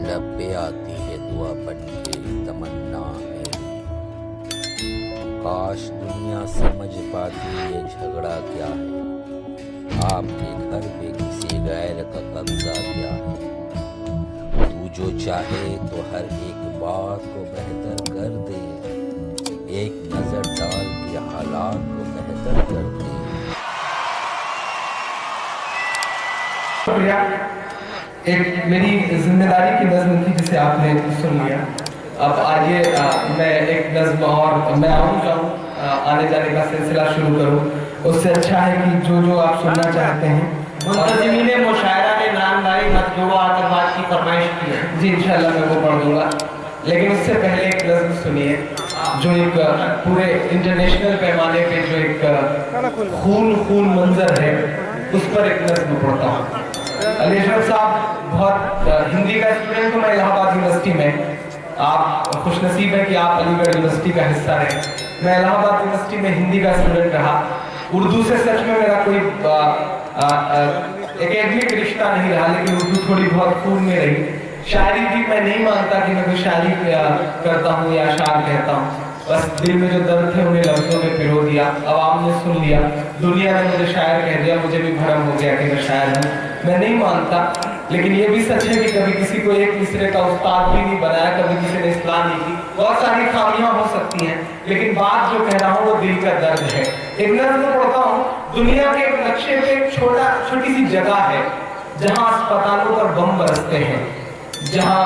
لب پہ آتی ہے دعا بن کے تمنا میری، کاش دنیا سمجھ پاتی یہ جھگڑا کیا ہے، آپ کے گھر پہ کسی غیر کا قبضہ کیا ہے۔ تو جو چاہے تو ہر ایک بات کو بہتر کر دے، ایک نظر ڈال کے حالات کو بہتر کر دے۔ ایک میری ذمہ داری کی نظم تھی جسے آپ نے سن لیا۔ اب آئیے میں ایک نظم اور میں جاؤں آنے جانے کا سلسلہ شروع کروں، اس سے اچھا ہے کہ جو آپ سننا چاہتے ہیں۔ منتظمین مشاعرہ نے نامداری مطلوبہ آتمات کی فرمائش کی ہے جی انشاءاللہ میں وہ پڑھ دوں گا، لیکن اس سے پہلے ایک نظم سنیے جو ایک پورے انٹرنیشنل پیمانے پہ جو ایک خون منظر ہے، اس پر ایک نظم پڑھتا ہوں۔ علی اشرف صاحب بہت ہندی کا اسٹوڈنٹ ہوں میں الہ آباد یونیورسٹی میں، آپ خوش نصیب ہے کہ آپ علی گڑھ یونیورسٹی کا حصہ رہے۔ میں الہ آباد یونیورسٹی میں ہندی کا اسٹوڈنٹ رہا، اردو سے سچ میں میرا کوئی اکیڈمک رشتہ نہیں رہا، لیکن اردو تھوڑی بہت خون میں رہی۔ شاعری بھی میں نہیں مانتا کہ میں کوئی شاعری کرتا ہوں یا اشعار کہتا ہوں، بس دل میں جو درد تھے انہیں لفظوں میں پرو دیا، عوام نے سن لیا، دنیا نے مجھے شاعر کہہ دیا، مجھے بھی بھرم ہو گیا کہ میں شاعر ہوں۔ میں نہیں مانتا، لیکن یہ بھی سچ ہے کہ کبھی کسی کو ایک مصرے کا استاد بھی نہیں بنایا، کبھی کسی نے اصلاح نہیں کی۔ بہت ساری خامیاں ہو سکتی ہیں، لیکن بات جو کہہ رہا ہوں وہ دل کا درد ہے۔ ایک نظم پڑھتا ہوں۔ دنیا کے ایک نقشے پہ ایک چھوٹی سی جگہ ہے جہاں اسپتالوں پر بم برستے ہیں، جہاں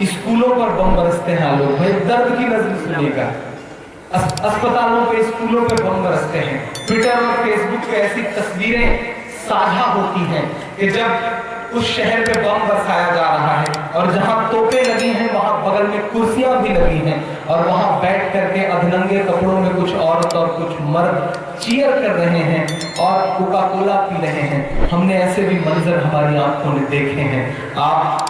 اسکولوں پر بم برستے ہیں۔ لوگ بھائی درد کی نظم سنیے گا۔ اسپتالوں پہ اسکولوں پہ بم برستے ہیں۔ ٹویٹر اور فیس بک پہ ایسی تصویریں ساجھا ہوتی ہیں کہ جب اس شہر پہ بم برسایا جا رہا ہے اور جہاں توپیں لگی ہیں وہاں بغل میں کرسیاں بھی لگی ہیں، اور وہاں بیٹھ کر کے ادھننگے کپڑوں میں کچھ عورت اور کچھ مرد چیئر کر رہے ہیں اور کوکا کولا پی رہے ہیں۔ ہم نے ایسے بھی منظر ہماری آنکھوں نے دیکھے ہیں۔ آپ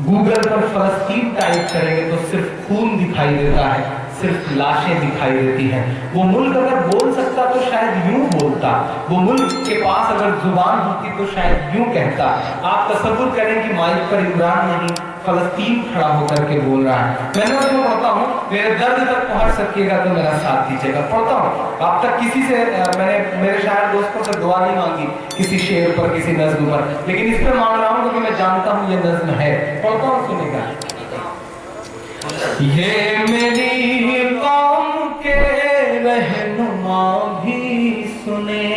گوگل پر فلسطین ٹائپ کریں گے تو صرف خون دکھائی دیتا ہے، صرف لاشیں دکھائی دیتی ہیں۔ وہ ملک اگر بول سکتا تو شاید یوں بولتا، وہ ملک کے پاس اگر زبان ہوتی تو شاید یوں کہتا۔ آپ تصور کریں کہ مائک پر عمران نہیں فلسطین کھڑا ہو کر کے بول رہا ہے۔ میں نے اس کو پڑھتا ہوں، میرے درد تک پہنچ سکیے گا تو میرا ساتھ دیجیے گا۔ پڑھتا ہوں، اب تک کسی سے میں نے میرے شاعر دوستوں سے دعا نہیں مانگی کسی شعر پر، کسی نظم پر، لیکن اس پہ مانگ رہا ہوں کیونکہ میں جانتا ہوں یہ نظم ہے۔ پڑھتا ہوں، سنے گا۔ یہ میری قوم کے رہنما بھی سنے،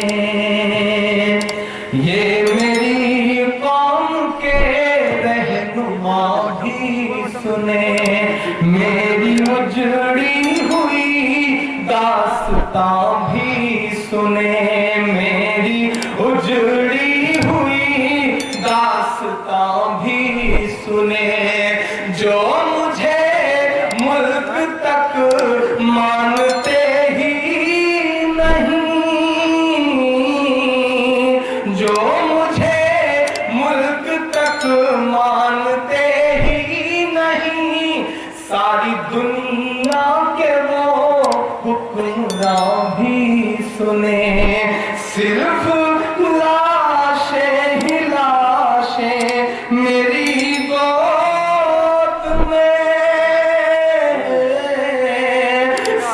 یہ میری قوم کے رہنما بھی سنے، میری اجڑی ہوئی داستان بھی سنے، میری اجڑی ہوئی داستان بھی سنے، جو مجھے ملک تک مانتے ہی نہیں، جو مجھے ملک تک مانتے ہی نہیں، ساری دنیا کے وہ حکمراں بھی سنے، صرف لاشیں ہی لاشیں میری گود میں،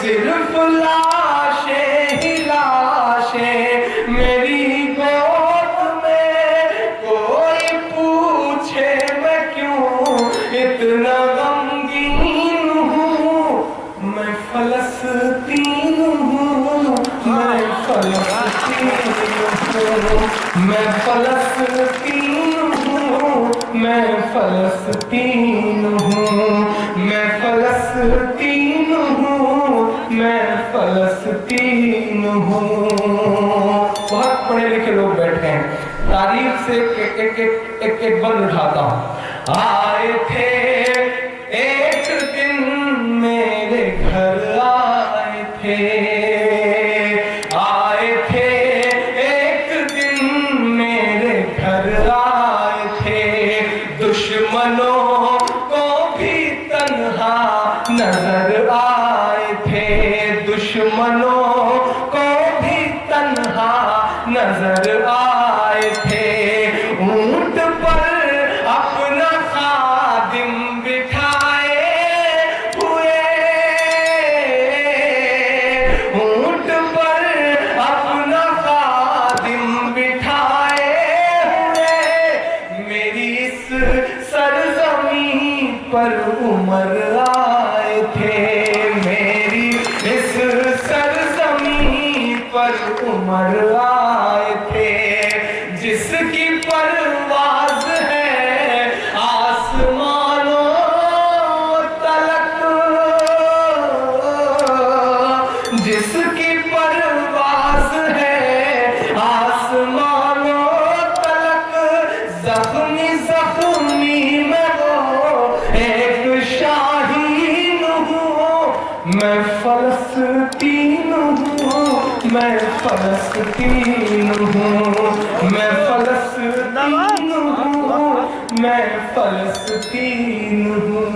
صرف لاشیں ہی لاشیں میری گود میں، کوئی پوچھے میں کیوں اتنا غمگین ہوں، میں فلسطین ہوں، میں فلسطین ہوں، میں فلسطین ہوں، میں فلسطین ہوں، میں فلسطین ہوں، میں فلسطین ہوں۔ بہت پڑھے لکھے لوگ بیٹھے ہیں، تاریخ سے ایک بند اٹھاتا ہوں۔ آئے تھے ایک دن میرے گھر، آئے تھے، آئے تھے ایک دن میرے گھر، آئے تھے، دشمنوں کو بھی تنہا نظر آئے تھے، دشمنوں کو بھی تنہا نظر آئے تھے، اونٹ پر اپنا خاص इस सरजमीं पर उमर आए थे, मेरी इस सरजमीं पर उमर आए थे, जिसकी परवाज़ है आसमानों तलक, जिसकी परवाज़ है आसमानों तलक, ज़ख्मी ज़ख्मी मैं वो एक शाहीन हूँ, मैं फलस्तीन हूँ, मैं फलस्तीन हूँ, मैं फलस्तीन हूँ, मैं फलस्तीन हूँ।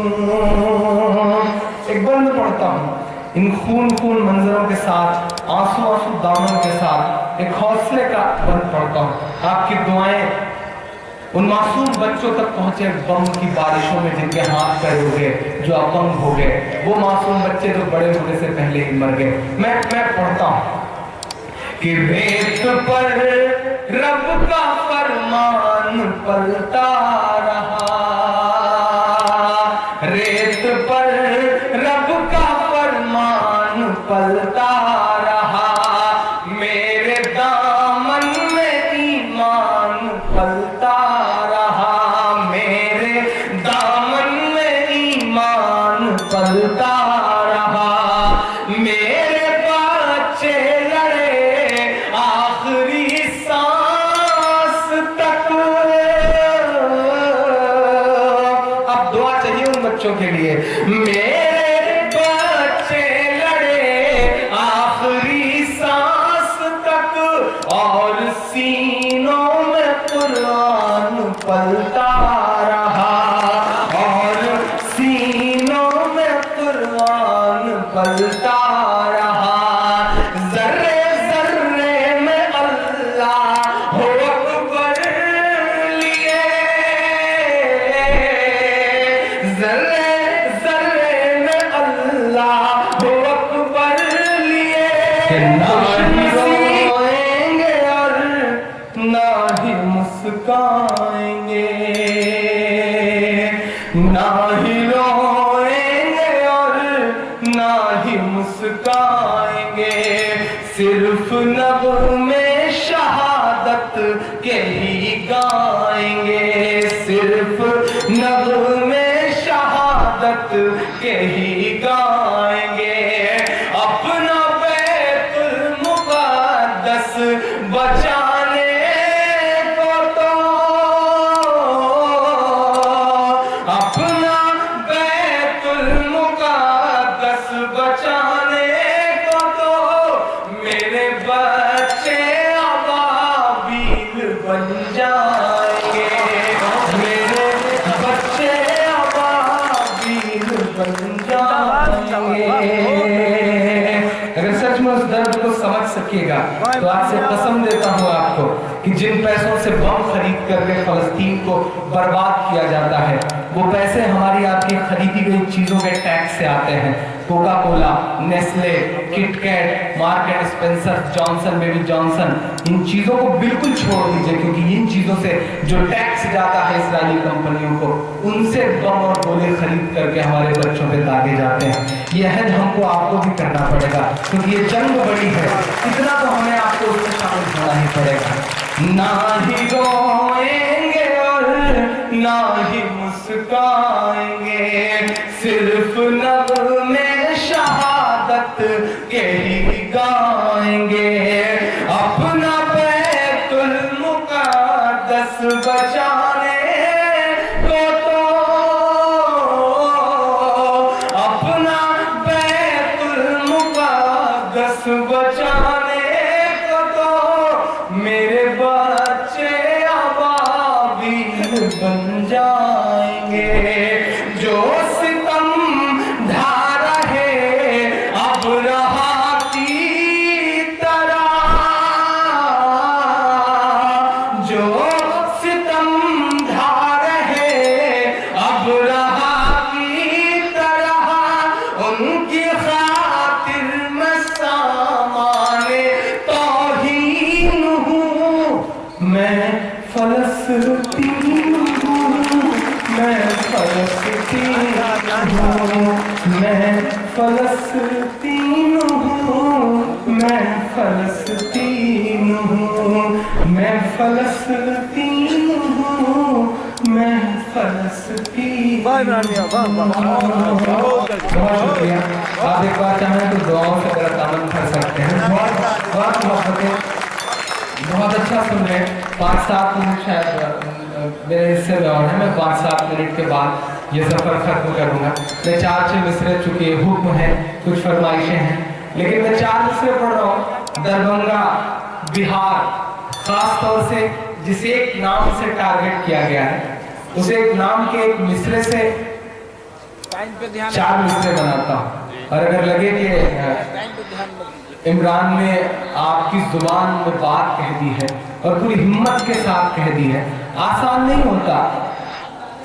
एक बंद पढ़ता हूँ, इन खून खून मंजरों के साथ, आंसू आंसू दामन के साथ एक हौसले का बंद पढ़ता हूँ। आपकी दुआएं उन मासूम बच्चों तक पहुंचे बम की बारिशों में, जिनके हाथ पैर हो गए, जो अपंग हो गए, वो मासूम बच्चे जो बड़े होने से पहले ही मर गए। मैं पढ़ता हूँ कि रेत पर रब का फरमान पलता रहा, रेत पर रब का फरमान पलता रहा, मेरे दामन में ईमान पलता रहा, मेरे दामन में ईमान पलता रहा, मेरे बच्चे लड़े आखिरी सांस तक। अब दुआ चाहिए उन बच्चों के लिए, मेरे बच्चे लड़े आखिरी सांस तक, और सीनों में कुरान पलता रहा, और सीनों में कुरान पलता रहा, जर्रे जर्रे में अल्लाह हो अकबर लिए, जर्रे जर्रे में अल्लाह हो अकबर लिए, ना ही रोएंगे और ना ही मुस्काएंगे, ना ही रोएंगे और ना ही मुस्काएंगे, सिर्फ नग़्मे शहादत के ही गाएंगे, सिर्फ नग़्मे शहादत के ही गाएंगे, अपना बैतुल मुक़द्दस बचाने को तो, अपना बैतुल मुक़द्दस बचाने को तो, मेरे बच्चे अबाबील बन जाएंगे, मेरे बच्चे अबाबील बन जाएंगे। अगर सच में उस दर्द को समझ सकिएगा तो आज से कसम देता हूँ आपको कि जिन पैसों से बम खरीद करके फलस्तीन को बर्बाद किया जाता है, वो पैसे हमारी आपकी खरीदी गई चीजों के टैक्स से आते हैं। Coca Cola, Nestle, KitKat, Mark and Spencer, Johnson baby Johnson, इन चीजों को बिल्कुल छोड़ दीजिए, क्योंकि इन चीजों से जो टैक्स जाता है इस्राएली कंपनियों को, उनसे बम और गोले खरीद करके हमारे बच्चों पे दागे जाते हैं। ये अहद हमको आपको भी करना पड़ेगा, क्योंकि ये जंग बड़ी है, इतना तो हमें आपको उसमें शामिल होना ही पड़ेगा। ना ही रोएंगे और ना ही मुस्काएंगे, सिर्फ नग़्मे शहादत के ही गाएंगे, अपना बैतुल मुक़द्दस बचाने को तो, अपना बैतुल मुक़द्दस बचाने को तो, मेरे बच्चे अबाबील बन जाएंगे, जो सितम ढा रहे अब रहा की तरह, जो सितम ढा रहे अब रहा की तरह, उनकी खातिर में सामान हूँ, मैं फलस्तीन हूँ, मैं फलस्तीन हूँ, मैं फलस्तीन हूँ, मैं फलस्तीन। बहुत शुक्रिया। आप एक बार चाहें तो दुआओं से मेरा दामन भर सकते हैं। बहुत मोहब्बतें, बहुत अच्छा सुन रहे हैं। 5-7 मिनट शायद मेरे हिस्से में और है, मैं 5-7 मिनट के बाद ये सफ़र खत्म करूँगा। मैं 4-6 मिसरे, चूँकि हुक्म है, कुछ फरमाइशें हैं, लेकिन मैं 4 मिसरे पढ़ रहा हूँ। दरभंगा, बिहार, खास तौर से जिस एक नाम से टारगेट किया गया है, उसे एक नाम के एक मिसरे से 4 मिसरे बनाता हूँ। और अगर लगे कि इमरान ने आपकी जुबान में बात कह दी है और पूरी हिम्मत के साथ कह दी है, आसान नहीं होता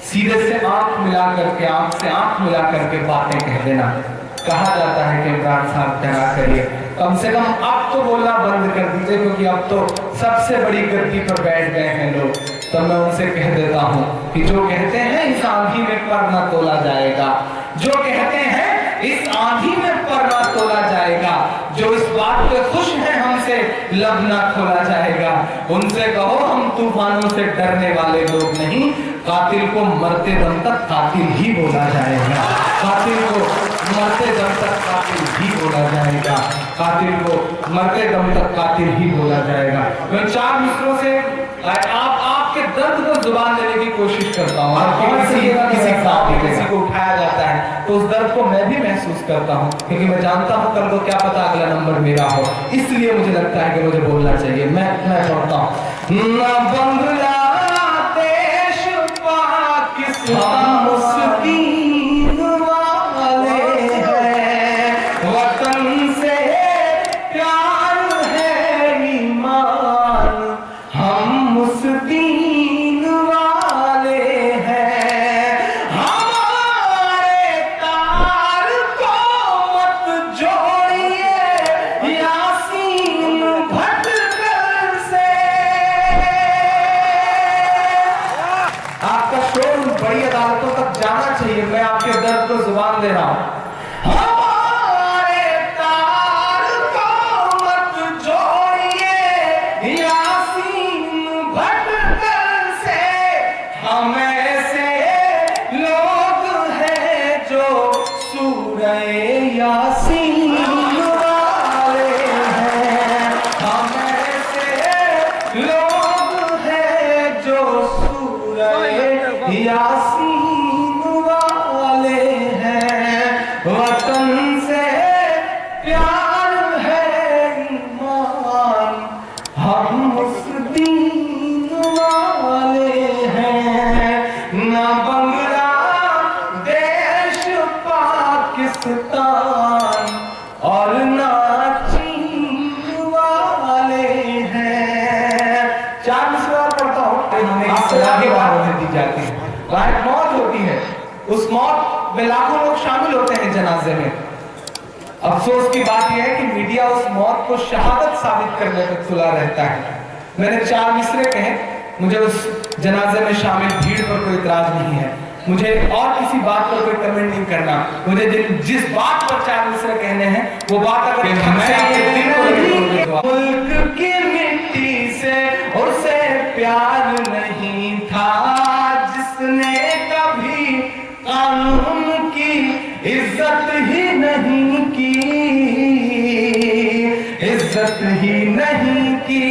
सीधे से आंख मिला करके, आंख से आंख मिला करके बातें कह देना। कहा जाता है कि इमरान साहब डरा करिए, कम से कम अब तो बोलना बंद कर दीजिए, क्योंकि अब तो सबसे बड़ी गद्दी पर बैठ गए हैं लोग। तो मैं उनसे कह देता हूँ कि जो कहते हैं इस आंधी में पर न तोला जाएगा, जो कहते हैं इस आंधी में पर न तोला जाएगा, जो इस बात पे खुश हैं हमसे लब न खोला जाएगा, उनसे कहो हम तूफानों से डरने वाले लोग नहीं, कातिल को मरते दम तक कातिल ही बोला जाएगा, कातिल को मरते दम तक कातिल ही बोला जाएगा, कातिल को मरते दम तक कातिल ही बोला जाएगा। मैं 4 मिसरों से आपके दर्द को जुबान देने की कोशिश करता हूँ। किसी को उठाया जाता है तो उस दर्द को मैं भी महसूस करता हूँ, क्योंकि मैं जानता हूँ कल को क्या पता अगला नंबर मेरा हो, इसलिए मुझे लगता है कि मुझे बोलना चाहिए। मैं पढ़ता हूँ। ना बांग्लादेश पाकिस्तान मुस्लिम वाले हैं, वतन से प्यार है ईमान, हम मुस्लिम वाले हैं, हमारे तार को मत जोड़िए यासीन भटकल से। आपका शोर बड़ी अदालतों तक जाना चाहिए, मैं आपके दर्द को जुबान दे रहा हूं। हमारे तार को मत जोड़िए यासीन भटकल से, हम ऐसे लोग हैं जो सूरह यासीन वाले हैं, हम ऐसे लोग हैं जो सूरह यासीन वाले हैं, वतन से प्यार है ईमान, हम मुस्लिम वाले हैं। ना बांग्लादेश पाकिस्तान और ना चीन वाले हैं। 4 मिसरे और पढ़ता हूँ। दी जाती है, वहाँ एक मौत होती है, उस मौत में लाखों लोग शामिल होते हैं जनाजे में। अफसोस की बात यह है कि मीडिया उस मौत को शहादत साबित करने पर तुला रहता है। मैंने 4 मिसरे कहे, मुझे उस जनाजे में शामिल भीड़ पर कोई इतराज नहीं है, मुझे और किसी बात पर कोई कमेंट नहीं करना, मुझे जिस बात पर 4 मिसरे कहने हैं वो बात अगर मुल्क की मिट्टी से उसे प्यार नहीं था, जिसने कभी कानून की इज्जत ही नहीं की, इज्जत ही नहीं की।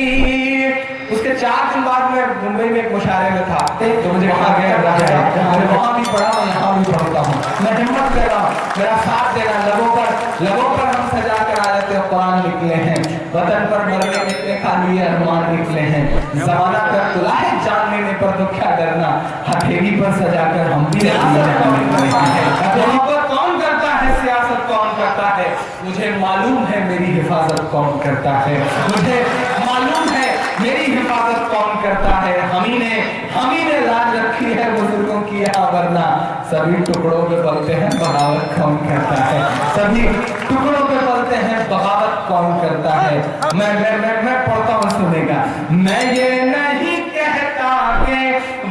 उसके 4 दिन बाद मैं मुंबई में एक मुशायरे में था, तो मुझे कहा गया मैंने वहां भी पढ़ा, मैं यहाँ भी पढ़ता हूँ। मैं हिम्मत कर रहा हूँ, मेरा साथ देना। लबों पर हम सजा कर आयत कुरान निकले हैं, वतन पर मरने निकले खाली अरमान निकले हैं, जमाना कर तुला है जान लेने पर तो क्या डरना, हथेली पर सजा कर हम भी कौन करता है, सियासत कौन करता है, मुझे मालूम है मेरी हिफाजत कौन करता है, मुझे मालूम है मेरी हिफाजत कौन करता है। हम ही ने लाज रखी है बुजुर्गों की यहाँ, वरना सभी टुकड़ों पे पलते हैं बगावत कौन करता है, सभी टुकड़ों पे पलते हैं बगावत कौन करता है। मैं पढ़ता हूँ, सुनेगा। मैं ये नहीं कहता कि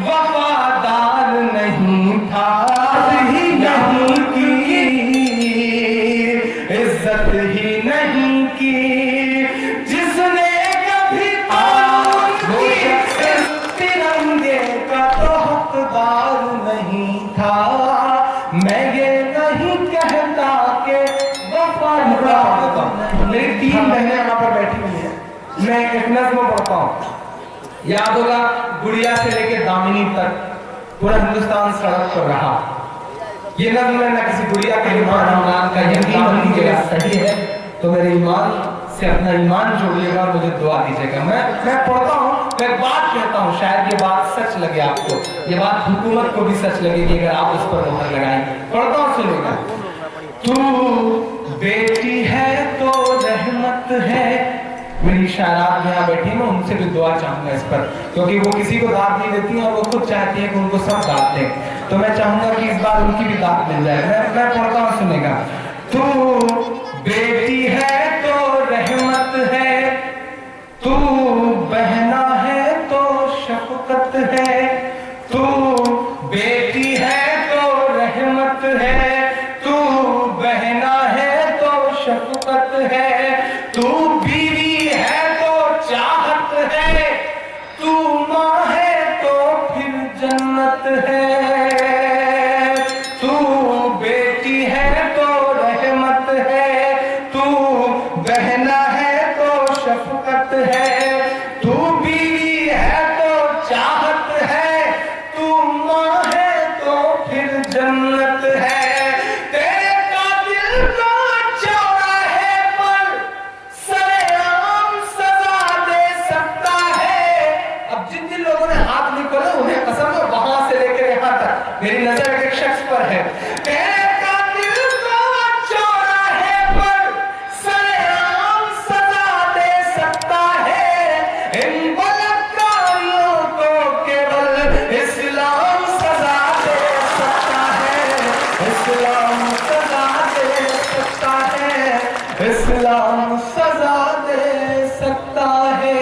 वफादार नहीं था, ही नहीं नहीं था, मैं ये नहीं कहता कि वफा नहीं। मेरी 3 बहनें यहाँ पर बैठी हुई हैं, मैं एक नज़्म पढ़ता हूँ। याद होगा, गुड़िया से लेकर दामिनी तक पूरा हिंदुस्तान सड़क पर रहा। ये नज़्म मैं ना किसी गुड़िया के ईमान का यकीन कीजिएगा सही है तो मेरे ईमान से अपना ईमान जोड़िएगा और मुझे दुआ दीजिएगा। मैं पढ़ता हूँ, मैं एक बात कहता हूँ, शायद ये बात सच लगे आपको, ये बात हुकूमत को भी सच लगेगी अगर आप उस पर मोहर लगाएंगे। पढ़ता हूँ, सुनिएगा। तू बेटी है तो रहमत है। मेरी शायरात यहाँ बैठी हैं, मैं उनसे भी दुआ चाहूंगा इस पर, क्योंकि वो किसी को दाद नहीं देती हैं और वो खुद चाहती है कि उनको सब दाद दें, तो मैं चाहूंगा कि इस बार उनकी भी दाद मिल जाए। मैं पढ़ता हूँ, सुनेगा। तू बेटी है तो रहमत है, तू बहना है तो शफकत है। तू बेटी है तो रहमत है, तू बहना है तो शफकत है। तू बीवी है तो चाहत है, तू माँ है तो फिर जन्नत है। तू बेटी है तो रहमत है, तू बहना है तो शफकत है। तू बीवी है तो चाहत है, तू माँ है तो फिर जन्नत है। तेरे कातिल को चौराहे पर सरेआम सजा दे सकता है। अब जिन जिन लोगों ने हाथ नहीं खोले उन्हें कसम है, वहां से लेकर यहाँ तक मेरी नजर एक शख्स पर है। तेरे कातिल को चौराहे पर सरेआम सजा दे सकता है। इन बलात्कारियों को केवल इस्लाम सजा दे सकता है, इस्लाम सजा दे सकता है, इस्लाम सजा दे सकता है।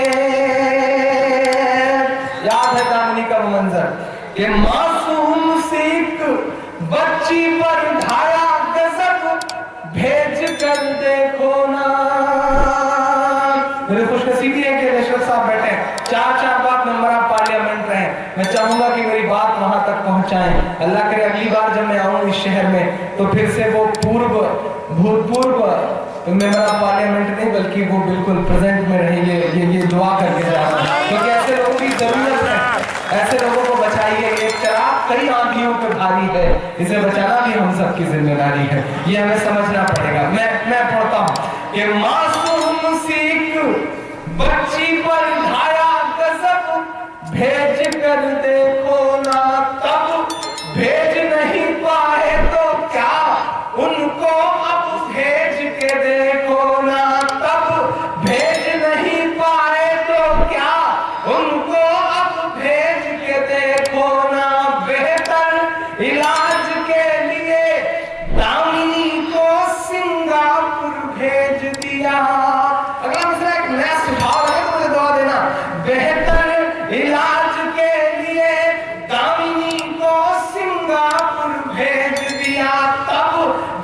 याद है दामिनी का वो मंजर कि मासूम सी एक बच्ची पर ढाया गजब भेज कर देखो ना। मेरी खुशनसीबी है कि अशरफ साहब बैठे हैं, 4 बार मेंबर ऑफ पार्लियामेंट रहे। मैं चाहूंगा कि मेरी बात वहां तक पहुंचाएं। अल्लाह करे अगली बार जब मैं आऊं इस शहर में तो फिर से वो भूतपूर्व मेंबर ऑफ पार्लियामेंट नहीं बल्कि वो बिल्कुल प्रेजेंट में रहेंगे। ये दुआ करके जा रहा हूं, क्योंकि ऐसे लोगों की जरूरत है। ऐसे लोगों को बचाइए। एक चराग कई आंधियों पे भारी है, इसे बचाना भी हम सबकी जिम्मेदारी है, ये हमें समझना पड़ेगा। मैं पढ़ता हूँ कि मासूम सी बच्ची पर ढाया गजब भेज कर देखो ना। तब भेज नहीं पाए तो क्या उनको अब भेज के देखो ना। तब भेज नहीं पाए तो क्या उनको अब भेज के देखो ना। बेहतर इलाज के लिए दामिनी को सिंगापुर भेज दिया। अगर मुझे एक नया सुझाव है तो मुझे दुआ देना। बेहतर इलाज के लिए दामिनी को सिंगापुर भेज दिया। तब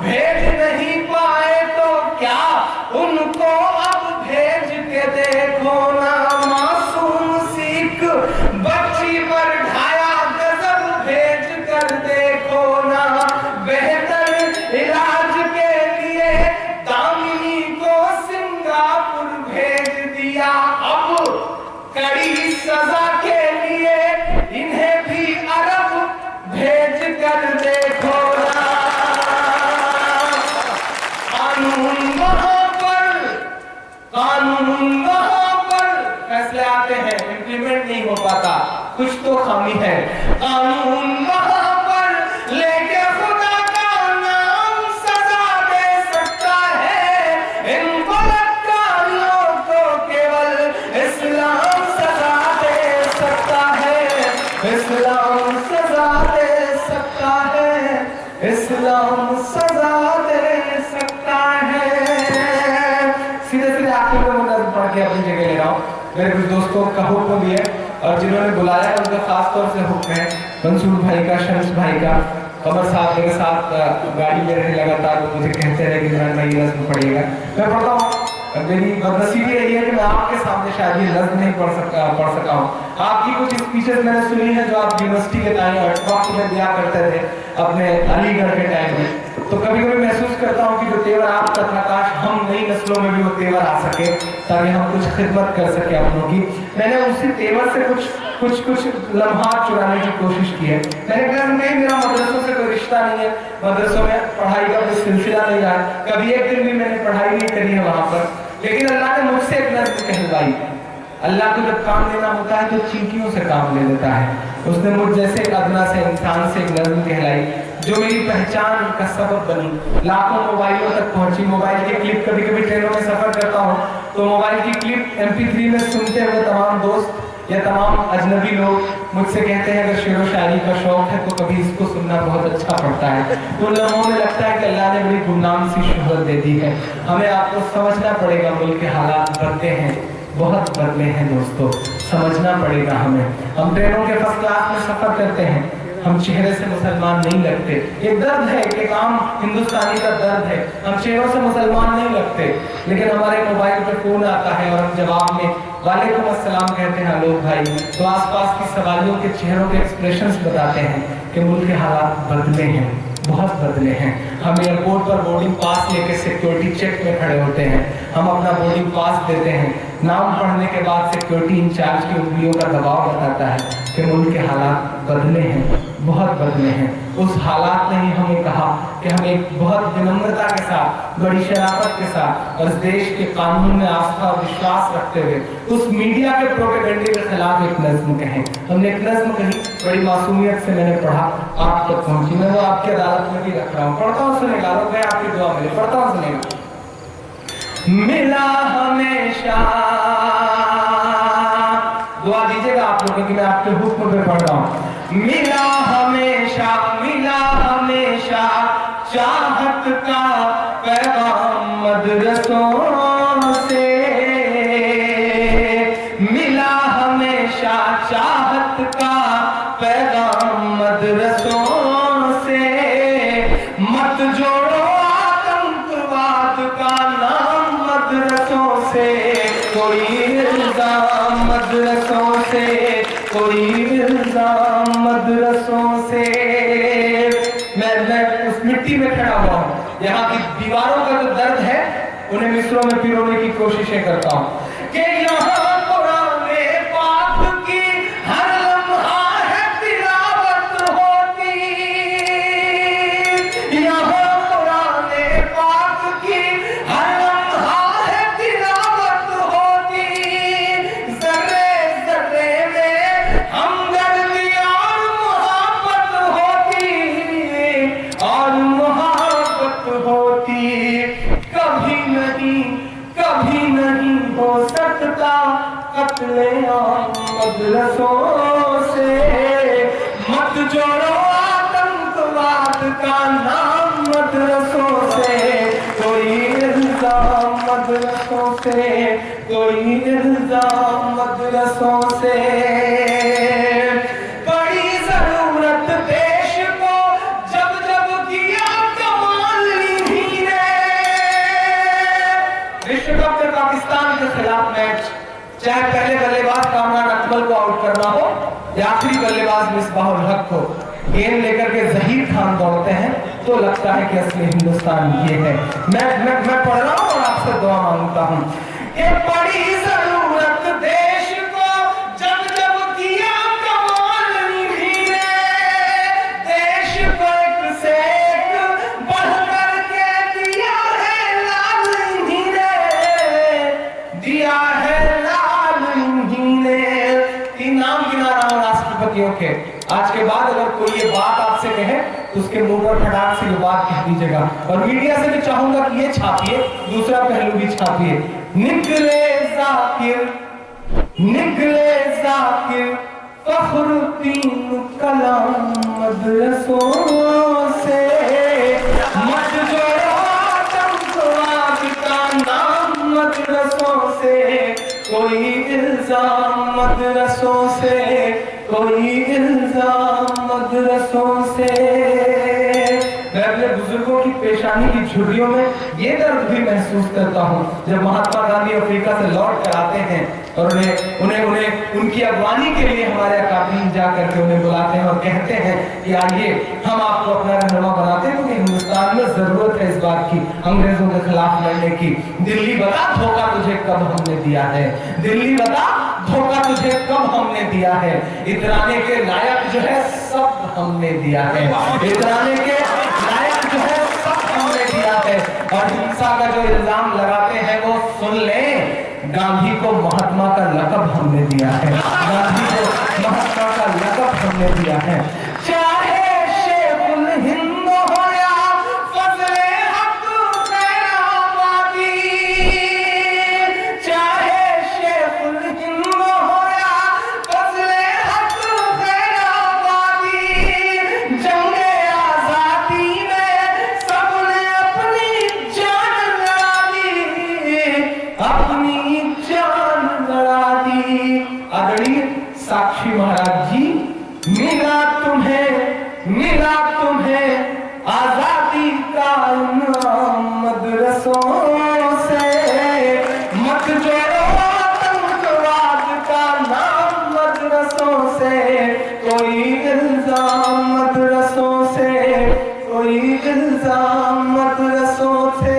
भेज नहीं पाए तो क्या उनको अब भेज के देखो ना। मासूम सीख बच्ची पर ढाया गजब भेज कर देखो ना। बेहतर इलाज के लिए दामिनी को सिंगापुर भेज दिया। अब कड़ी सजा के लिए इन्हें भी अरब भेज कर देखो ना। कानून वहां पर फैसले आते हैं, इम्प्लीमेंट नहीं हो पाता, कुछ तो खामी है। कानून वहां पर लेके खुदा का नाम सजा दे सकता है। इन बलात्कारियों को केवल इस्लाम सजा दे सकता है, इस्लाम सजा दे सकता है, इस्लाम सजा दे सकता है। सीधे सीधे आखिर में मैं पढ़ के अपनी जगह ले रहा हूँ। मेरे कुछ दोस्तों का हुक्म भी है और जिन्होंने बुलाया उनका खास तौर से हुक्म है। मंसूर भाई का, शम्स भाई का, कमर साहब मेरे साथ गाड़ी में रहे लगातार, वो मुझे कहते रहे कि जनाब भाई ये नज़्म पढ़िएगा। मैं पढ़ता हूँ। मेरी बदनसीबी यही है कि मैं आपके सामने शायद ये लफ्ज नहीं पढ़ सका हूँ। आपकी कुछ स्पीचेस मैंने सुनी है जो आप यूनिवर्सिटी के टाइम वक्त में दिया करते थे अपने अलीगढ़ के टाइम में, तो कभी कभी महसूस करता हूँ कि जो तेवर आपका था काश हम नई नस्लों में भी वो तेवर आ सके ताकि हम कुछ खिदमत कर सके अपनों की। मैंने उसी तेवर से कुछ लम्हात चुराने की कोशिश की है। मैंने कहा नहीं, मेरा मदरसों से कोई रिश्ता नहीं है, मदरसों में पढ़ाई का कोई सिलसिला नहीं रहा, कभी एक दिन भी मैंने पढ़ाई नहीं करी है वहां पर, लेकिन अल्लाह ने मुझसे एक नज़्म कहलवाई। अल्लाह को जब काम लेना होता है तो चींटियों से काम ले लेता है। उसने मुझ जैसे अदना से इंसान से एक नज़्म कहलाई जो मेरी पहचान का सबब बनी, लाखों मोबाइलों तक पहुंची। मोबाइल की क्लिप, कभी कभी ट्रेनों में सफर करता हूँ तो मोबाइल की क्लिप MP3 में सुनते हुए तमाम दोस्त या तमाम अजनबी लोग मुझसे कहते हैं अगर शेर व शायरी का शौक है तो कभी इसको सुनना बहुत अच्छा पड़ता है। तो लम्हों में लगता है कि अल्लाह ने बड़ी गुमनाम सी शोहरत दे दी है। हमें आपको समझना पड़ेगा, मुल्क के हालात बदले हैं, बहुत बदले हैं दोस्तों, समझना पड़ेगा हमें। हम ट्रेनों के फर्स्ट क्लास में सफर करते हैं, हम चेहरे से मुसलमान नहीं लगते। एक दर्द है, एक आम हिंदुस्तानी का दर्द है, हम चेहरों से मुसलमान नहीं लगते, लेकिन हमारे मोबाइल पे फोन आता है और हम जवाब में वालेकुम अस्सलाम कहते हैं आलोक भाई, तो आसपास की सवालियों के चेहरों के एक्सप्रेशंस बताते हैं कि मुल्क के हालात बदले हैं, बहुत बदले हैं। हम एयरपोर्ट पर बोर्डिंग पास लेके सिक्योरिटी चेक में खड़े होते हैं, हम अपना बोर्डिंग पास देते हैं, नाम पढ़ने के बाद सिक्योरिटी इंचार्ज की उंगलियों का दबाव बताता है कि मुल्क के हालात बदले हैं, बहुत बदले हैं। उस हालात ने ही हमें कहा कि हम एक बहुत विनम्रता के साथ, बड़ी शराफत के साथ और इस देश के कानून में आस्था और विश्वास रखते हुए उस मीडिया के प्रोपेगेंडे के खिलाफ एक नज़्म कहें। हमने एक नज़्म कही, बड़ी मासूमियत से मैंने पढ़ा, आप तक पहुंची, मैं वो आपकी अदालत में भी रख रहा हूँ, पढ़ता हूँ सुनेगा, मैं आपकी दुआ मिले, पढ़ता हूँ सुनेगा। मिला हमेशा, दुआ दीजिएगा आप लोगों की, मैं आपके हुक्म पे पढ़ रहा हूँ। मिला हमेशा चाहत का पैगाम मदरसों से, मिला हमेशा चाहत का पैगाम मदरसों से, मत जोड़ो आतंकवाद का नाम मदरसों से, कोई इल्जाम मदरसों से, कोई इल्जाम मदरसों से। मैं उस मिट्टी में खड़ा हुआ हूँ, यहाँ की दीवारों का जो दर्द है उन्हें मिसरों में पिरोने की कोशिशें करता हूँ कि यहाँ कुराने पाक की हर लम्हा है तिलावत होती, यहाँ कुराने पाक की हर लम्हा है तिलावत होती, जर्रे जर्रे में हमदर्दी और मोहब्बत होती, कभी नहीं हो सकता कत्ले आम मदरसों से, मत जोड़ो आतंकवाद का नाम मदरसों से, कोई इल्जाम मदरसों से, कोई इल्जाम मदरसों से। बड़ी जरूरत देश को जब जब किया कमाल इन्हीं ने, विश्व कप में पाकिस्तान के खिलाफ मैच, चाहे पहले बल्लेबाज कामरान अकमल को आउट करना हो या आखिरी बल्लेबाज मिसबाहुल हक को, गेंद लेकर के जहीर खान दौड़ते हैं तो लगता है कि असली हिंदुस्तान ये है। मैं पढ़ रहा हूँ और आपसे दुआ मांगता हूँ कि बड़ी जरूरत देश को जब जब किया कमाल इन्हीं ने, देश को एक से एक बढ़ करके दिया है लाल इन्हीं ने, दिया है लाल इन्हीं ने। इनाम गिना रहा हूं राष्ट्रपतियों के, आज के बाद अगर कोई ये बात आपसे कहे तो उसके मुंह पर फटाक से ये बात कह दीजिएगा। और मीडिया से भी चाहूंगा कि ये छापिए, दूसरा पहलू भी छापिए। निकले जाकिर फखरुद्दीन कलाम मदरसों से, मत जोड़ो आतंकवाद का नाम मदरसों से, कोई इल्जाम मदरसों से, कोई इल्जाम मदरसों से। मैं अपने बुजुर्गों की पेशानी की झुर्रियों में ये दर्द भी महसूस करता हूँ जब महात्मा गांधी अफ्रीका से लौट कर आते हैं और उन्हें उनकी अगवानी के लिए हमारे अकादमी जा करके उन्हें बुलाते हैं और कहते हैं कि आइए हम आपको अपना रहनुमा बनाते हैं, क्योंकि हिंदुस्तान में जरूरत है इस बात की अंग्रेजों के खिलाफ लड़ने की। दिल्ली बता धोखा तुझे कब हमने दिया है, दिल्ली बता धोखा तुझे कब हमने दिया है, इतराने के लायक जो है सब हमने दिया है, इतराने के लायक जो है सब हमने दिया है। और हिंसा का जो इल्जाम लगाते हैं वो सुन लें, गांधी को महात्मा का लक़ब हमने दिया है, गांधी को महात्मा का लक़ब हमने दिया है। चाहे शेखुल हिंद हो या फजले हक खैराबादी, चाहे शेखुल हिंद हो या फजले हक खैराबादी, जंगे आजादी में सबने अपनी जान लड़ा दी, अपनी जान लड़ा दी। आदरणीय साक्षी महाराज जी, मिला तुम्हें आजादी का इनाम मदरसों से, मत जोड़ो आतंकवाद का नाम मदरसों से, कोई इल्जाम मदरसों से, कोई इल्जाम मदरसों से।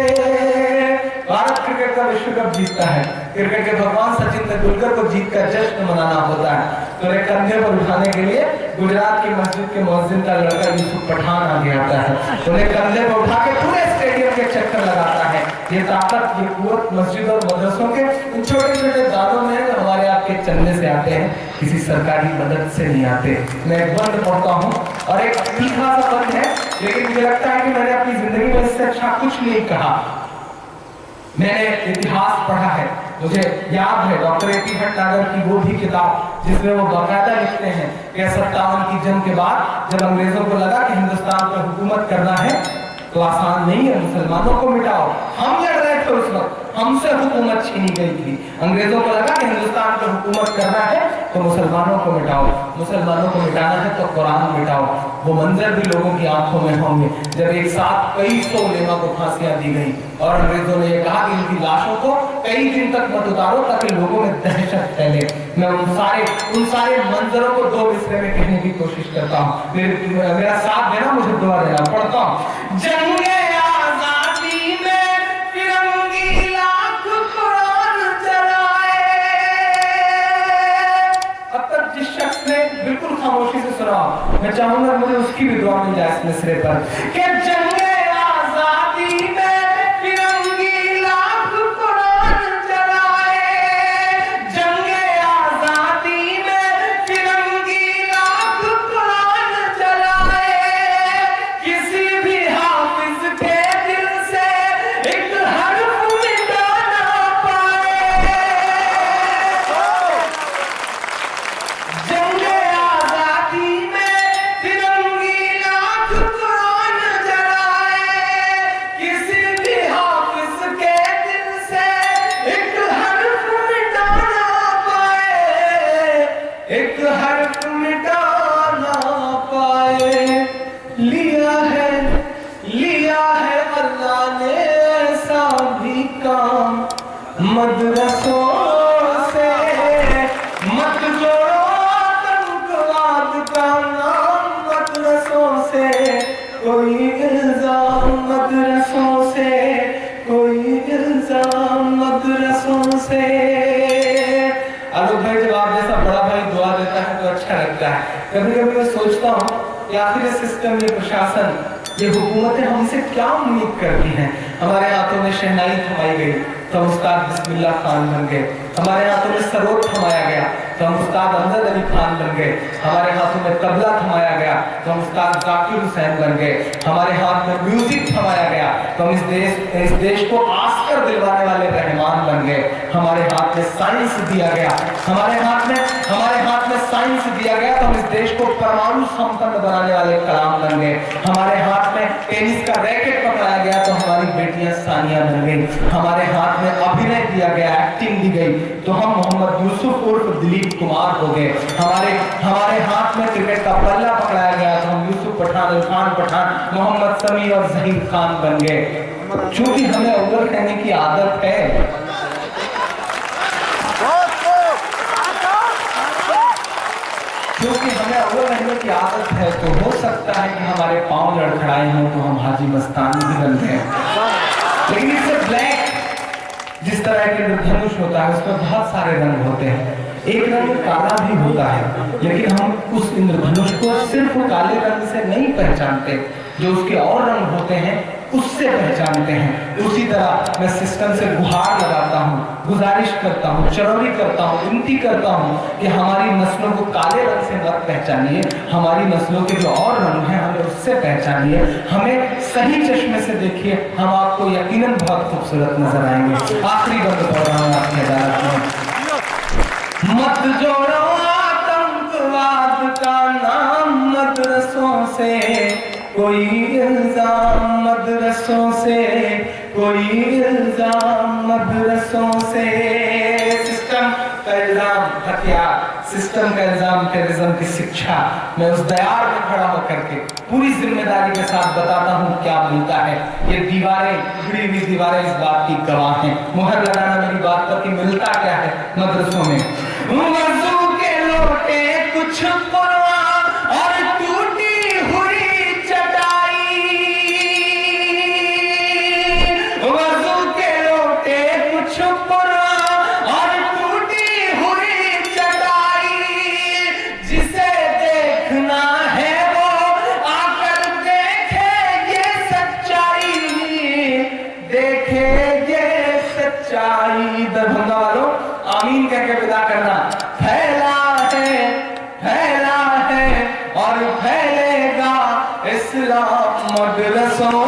भारत क्रिकेट का विश्व कप जीतता है, क्रिकेट के भगवान सचिन तेंदुलकर को जीत कर जश्न मनाना होता है, तो उन्हें कंधे पर उठाने के लिए गुजरात की मस्जिद के मुअज्जिन का लड़का यूसुफ पठान आगे आता है, उन्हें कंधे पर उठा के पूरे स्टेडियम के चक्कर लगाता है। ये ताकत, ये कुव्वत मस्जिद और मदरसों के इन छोटे छोटे दानों में जो हमारे आपके चंदे से आते हैं, किसी सरकारी मदद से नहीं आते। मैं एक बंद पढ़ता हूँ और एक तीखा सा बंद है, लेकिन मुझे लगता है कि मैंने अपनी जिंदगी में इससे अच्छा कुछ नहीं कहा। मैंने इतिहास पढ़ा है, मुझे याद है डॉक्टर ए.पी. भटनागर की वो भी किताब जिसमें वो बाकायदा लिखते हैं कि 57 की जंग के बाद जब अंग्रेजों को लगा कि हिंदुस्तान पर हुकूमत करना है तो आसान नहीं है, मुसलमानों को मिटाओ। हम लड़ रहे थे उस वक्त, हमसे हुकूमत छीनी गई थी, अंग्रेजों को लगा कि हिंदुस्तान पर हुकूमत करना है तो मुसलमानों को मिटाओ, मुसलमानों को मिटाना है तो कुरान मिटाओ। वो मंजर भी लोगों की आंखों में होंगे जब एक साथ कई सौ उलेमा को फांसियां दी गई और अंग्रेजों ने ये कहा कि इनकी लाशों को कई दिन तक मत उतारो ताकि लोगों में दहशत फैले। मैं उन सारे मंजरों को दो मिसरे में कहने की कोशिश करता हूँ, मेरा साथ देना, मुझे दुआ देना। पढ़ता हूँ, जंगे आजादी में फिरंगी लाख कुरान जलाए। अब तक जिस शख्स ने बिल्कुल खामोशी से सुना, मैं चाहूंगा मुझे उसकी भी दुआ मिल जाए इस मिसरे पर कि जंगे आजादी में फिरंगी लाख कुरान जलाए, जंगे आजादी में फिरंगी लाख कुरान जलाए, किसी भी हाफिज के दिल से एक हर्फ मिटा ना पाए। जंगे आजादी में फिरंगी लाख कुरान जलाए, किसी भी हाफिज के दिल से एक हर्फ मिटा ना पाए, एक हर्फ मिटा ना पाए। लिया है अल्लाह ने ऐसा भी काम मदरसों से, मत जोड़ो आतंकवाद का नाम मदरसों से, कोई इल्जाम मदरसों से, कोई इल्जाम मदरसों से। आलोक भाई, जब आप जैसा बड़ा भाई दुआ देता है तो अच्छा लगता है। कभी कभी मैं सोचता हूँ कि आखिर ये सिस्टम, ये प्रशासन, ये हुकूमतें हमसे क्या उम्मीद करती हैं। हमारे हाथों में शहनाई थमाई गई तो हम उस्ताद बिस्मिल्लाह खान बन गए, हमारे हाथों में सरोद थमाया गया तो हम उस्ताद अमजद अली खान बन गए, हमारे हाथों में तबला थमाया गया तो हम उस्ताद जाकिर हुसैन बन गए, हमारे हाथ में म्यूजिक थमाया गया तो हम इस देश को आस्कर दिलवाने वाले रहमान बन गए, हमारे हाथ में साइंस दिया गया, हमारे हाथ में साइंस दिया गया तो हम इस देश को परमाणु संपन्न बनाने वाले कलाम बन गए, हमारे हाथ में टेनिस का रैकेट पकड़ाया गया तो हमारी बेटियां सानिया बन गई, हमारे हाथ में अभिनय दिया गया, एक्टिंग दी गई तो हम मोहम्मद यूसुफ उर्फ दिलीप कुमार हो गए, हमारे हाथ में क्रिकेट का पल्ला पकड़ाया गया तो हम यूसुफ पठान, इरफान पठान, मोहम्मद समी और जहीर खान बन गए। क्योंकि हमें अव्वल कहने की आदत है। क्योंकि हमें अव्वल रहने की आदत है, तो हो सकता है कि हमारे पांव लड़खड़ाए हों तो हम हाजी मस्तानी भी बन गए। लेकिन इससे ब्लैक, जिस तरह के इंद्रधनुष होता है उसमें बहुत सारे रंग होते हैं, एक रंग काला भी होता है, लेकिन हम उस इंद्रधनुष को सिर्फ काले रंग से नहीं पहचानते, जो उसके और रंग होते हैं उससे पहचानते हैं। उसी तरह मैं सिस्टम से गुहार लगाता हूँ, गुजारिश करता हूँ, चरौरी करता हूँ, विनती करता हूँ कि हमारी नस्लों को काले रंग से मत पहचानिए, हमारी नस्लों के जो और रंग हैं हमें उससे पहचानिए, हमें सही चश्मे से देखिए, हम आपको यकीनन बहुत खूबसूरत नजर आएंगे। आखिरी बंद पढ़ रहा हूँ आपकी अदालत में। मत जोड़ो आतंकवाद का नाम मदरसों से, कोई इल्जाम मदरसों से, कोई इल्जाम मदरसों से। सिस्टम का इल्जाम हथियार, सिस्टम का इल्जाम टेररिज्म की शिक्षा। मैं उस दयार में खड़ा होकर के पूरी जिम्मेदारी के साथ बताता हूँ क्या मिलता है। ये दीवारें, उखड़ी हुई दीवारें इस बात की गवाह हैं। मुहर लगाना मेरी बात पर कि मिलता क्या है मदरसों में। वज़ू के लोटे कुछ कुरान और टूटी हुई चटाई, वज़ू के लोटे कुछ कुरान और टूटी हुई चटाई। जिसे देखना है वो आकर देखे ये सच्चाई, देखे ये सच्चाई। दरभंगा वालों आमीन कह के विदा करना। फैला है और फैलेगा इस्लाम मदरसों